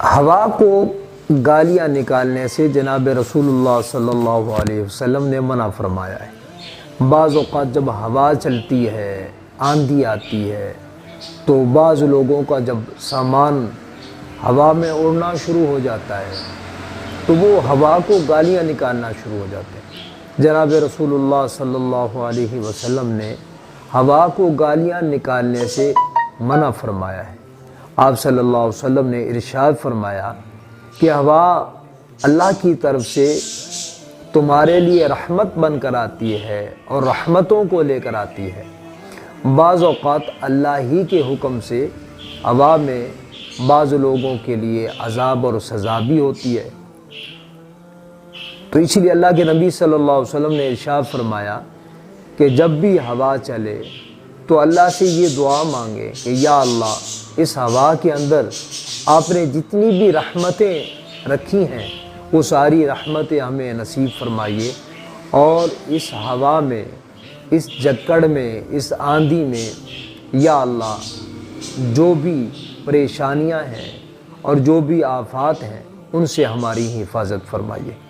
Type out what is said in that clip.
ہوا کو گالیاں نکالنے سے جناب رسول اللہ صلی اللہ علیہ وسلم نے منع فرمایا ہے۔ بعض اوقات جب ہوا چلتی ہے، آندھی آتی ہے، تو بعض لوگوں کا جب سامان ہوا میں اڑنا شروع ہو جاتا ہے تو وہ ہوا کو گالیاں نکالنا شروع ہو جاتے ہیں۔ جناب رسول اللہ صلی اللہ علیہ وسلم نے ہوا کو گالیاں نکالنے سے منع فرمایا ہے۔ آپ صلی اللہ علیہ وسلم نے ارشاد فرمایا کہ ہوا اللہ کی طرف سے تمہارے لیے رحمت بن کر آتی ہے اور رحمتوں کو لے کر آتی ہے۔ بعض اوقات اللہ ہی کے حکم سے ہوا میں بعض لوگوں کے لیے عذاب اور سزا بھی ہوتی ہے، تو اسی لیے اللہ کے نبی صلی اللہ علیہ وسلم نے ارشاد فرمایا کہ جب بھی ہوا چلے تو اللہ سے یہ دعا مانگے کہ یا اللہ، اس ہوا کے اندر آپ نے جتنی بھی رحمتیں رکھی ہیں وہ ساری رحمتیں ہمیں نصیب فرمائیے، اور اس ہوا میں، اس جکڑ میں، اس آندھی میں یا اللہ جو بھی پریشانیاں ہیں اور جو بھی آفات ہیں ان سے ہماری حفاظت فرمائیے۔